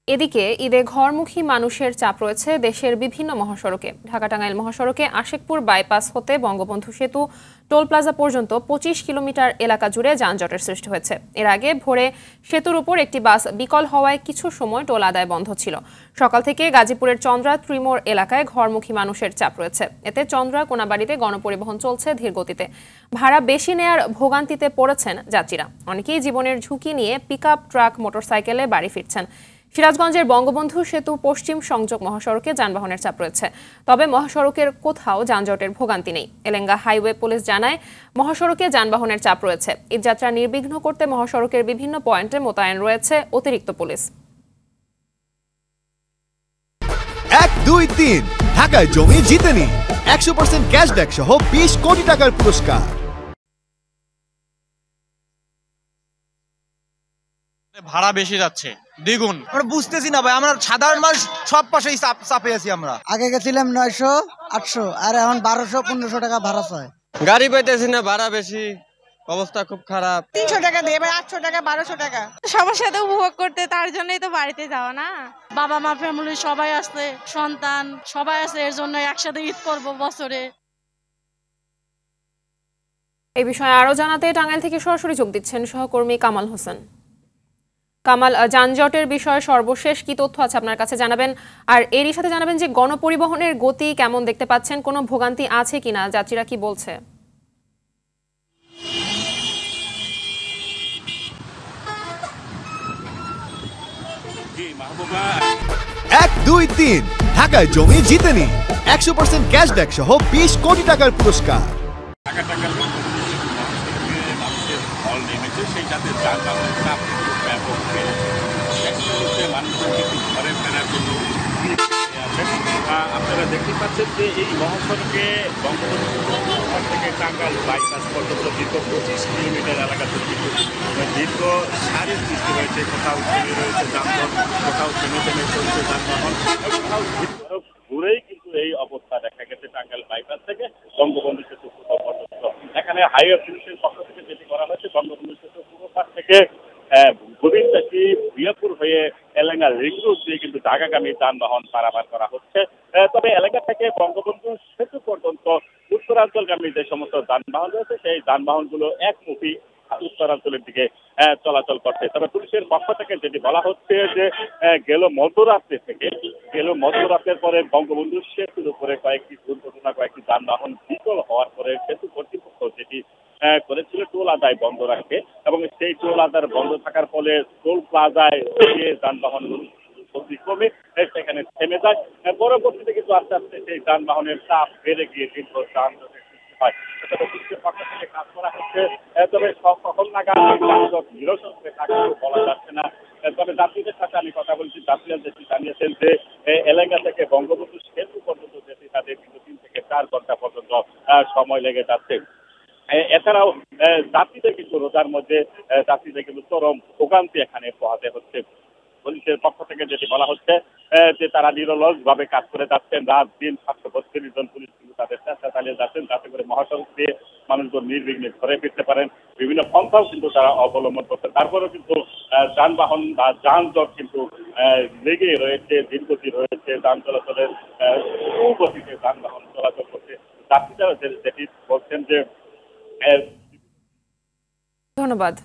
এদিকে ঈদে ঘরমুখী মানুষের চাপ রয়েছে দেশের বিভিন্ন মহাসড়কে। ঢাকা-টাঙ্গাইল মহাসড়কে আশিকপুর বাইপাস হতে বঙ্গবন্ধু সেতু টোল প্লাজা পর্যন্ত ২৫ কিলোমিটার এলাকা জুড়ে যানজটের সৃষ্টি হয়েছে। এর আগে ভোরে সেতুর উপর একটি বাস বিকল হওয়ায় কিছু সময় টোল আদায় বন্ধ ছিল। সকাল থেকে গাজীপুরের চন্দ্রা ত্রিমোর এলাকায় ঘরমুখী মানুষের চাপ রয়েছে। এতে চন্দ্রা কোনাবাড়িতে গণপরিবহন চলছে ধীরগতিতে। ভাড়া বেশি নেয়ার ভোগান্তিতে পড়েছেন যাত্রীরা। অনেকেই জীবনের ঝুঁকি নিয়ে পিকআপ, ট্রাক, মোটরসাইকেলে বাড়ি ফিরছেন। সিরাজগঞ্জের বঙ্গবন্ধু সেতু পশ্চিম সংযোগ মহাসড়কে যানবাহনের চাপ রয়েছে, তবে মহাসড়কের কোথাও যানজটের ভোগান্তি নেই। এলেঙ্গা হাইওয়ে পুলিশ জানায়, মহাসড়কে যানবাহনের চাপ রয়েছে। ঈদযাত্রা নির্বিঘ্ন করতে মহাসড়কের বিভিন্ন পয়েন্টে মোতায়েন রয়েছে অতিরিক্ত পুলিশ। 1, 2, 3 ঢাকায় জমি জিতে নিন 100% ক্যাশব্যাক সহ 20 কোটি টাকার পুরস্কার। ভাড়া বেশি যাচ্ছে, দ্বিগুণ। আমরা বুঝতেছি না ভাই, আমরা সাধারণ মানুষ সব পাশেই চাপে আছি। আমরা আগে গেছিলাম 900, 800, আর এখন 1200, 1500 টাকা ভাড়া চাই। গাড়ি পাইতেছি না, ভাড়া বেশি, অবস্থা খুব খারাপ। 300 টাকা দিয়ে এবার 800 টাকা, 1200 টাকা। সবার সাথে উপভোগ করতে, তার জন্যই তো বাড়িতে যাওয়া না। বাবা মা ফ্যামিলি সবাই আসছে, সন্তান সবাই আছে, এর জন্য একসাথে ঈদ করব বছরে। এই বিষয়ে আরো জানাতে টাঙ্গাইল থেকে সরাসরি যোগ দিচ্ছেন সহকর্মী কামাল হোসেন। কামাল, যানজটের বিষয়ে সর্বশেষ কি তথ্য আছে আপনার কাছে জানাবেন, আর এরই সাথে জানাবেন যে গণপরিবহনের গতি কেমন দেখতে পাচ্ছেন, কোনো ভোগান্তি আছে কিনা, যাত্রীরা কি বলছে? 1, 2, 3 ঢাকায় জমি জিতে নিন 100% ক্যাশব্যাক সহ 20 কোটি টাকার পুরস্কার। আপনারা দেখতে পাচ্ছেন যে এই মহাসড়কে বঙ্গবন্ধু থেকে টাঙ্গাইল বাইপাস পর্যন্ত দীর্ঘ 25 কিলোমিটার এলাকা তৈরি দীর্ঘ সারির সৃষ্টি হয়েছে। কোথাও থেমে রয়েছে যানবাহন, কোথাও থেমে চলছে যানবাহন, কোথাও ঘুরেই কিন্তু এই অবস্থা দেখা গেছে টাঙ্গাইল বাইপাস থেকে বঙ্গবন্ধু সেতু পর্যন্ত। এখানে হাইওয়ে পুলিশের পক্ষ থেকে যেটি করা হয়েছে, বঙ্গবন্ধু সেতু পূর্ব পাশ থেকে গোবিন্দাসী বিয়াপুর হয়ে এলাকা রিং রোড দিয়ে কিন্তু ঢাকাগামী যানবাহন পারাপার করা হচ্ছে। তবে এলাকা থেকে বঙ্গবন্ধু সেতু পর্যন্ত উত্তরাঞ্চলগামী যে সমস্ত যানবাহন রয়েছে, সেই যানবাহনগুলো একমুখী উত্তরাঞ্চলের দিকে চলাচল করছে। তবে পুলিশের পক্ষ থেকে যেটি বলা হচ্ছে যে গেল মধ্যরাতের পরে বঙ্গবন্ধু সেতুর উপরে কয়েকটি দুর্ঘটনা, কয়েকটি যানবাহন বিকল হওয়ার পরে সেতু কর্তৃপক্ষ যেটি করেছিল টোল আদায় বন্ধ রাখে, এবং সেই টোল আদায় বন্ধ থাকার ফলে টোল প্লাজায় যে যানবাহন কমে সেখানে থেমে যায়। পরবর্তীতে কিন্তু আস্তে আস্তে সেই যানবাহনের চাপ বেড়ে গিয়ে দীর্ঘ যানজটের সৃষ্টি হয়। তবে পুলিশের পক্ষ থেকে কাজ করা হচ্ছে, তবে কখন নাগাদ যানজট নিরসন করে তা কিন্তু বলা যাচ্ছে না। তবে যাত্রীদের সাথে আমি কথা বলছি, যাত্রীরা যেটি জানিয়েছেন যে এলাকা থেকে বঙ্গবন্ধু সেতু পর্যন্ত যেতে তাদের কিন্তু 3 থেকে 4 ঘন্টা পর্যন্ত সময় লেগে যাচ্ছে। এছাড়াও যাত্রীদের কিন্তু রোজার মধ্যে যাত্রীদের কিন্তু চরম ভোগান্তি এখানে পোহাতে হচ্ছে। পুলিশের পক্ষ থেকে যেটি বলা হচ্ছে যে তারা নিরলস ভাবে কাজ করে যাচ্ছেন, রাত দিন 732 জন পুলিশ কিন্তু তাদের চেষ্টা চালিয়ে যাচ্ছেন যাতে করে মহাসড়ক দিয়ে মানুষজন নির্বিঘ্নে ঘরে ফিরতে পারেন। বিভিন্ন পন্থাও কিন্তু তারা অবলম্বন করছে। তারপরেও কিন্তু যানবাহন বা যানজট কিন্তু লেগে রয়েছে, দীর্ঘতি রয়েছে, যান চলাচলের সুগতিতে যানবাহন চলাচল করছে। যাত্রীরা যেটি বলছেন যে ধন্যবাদ।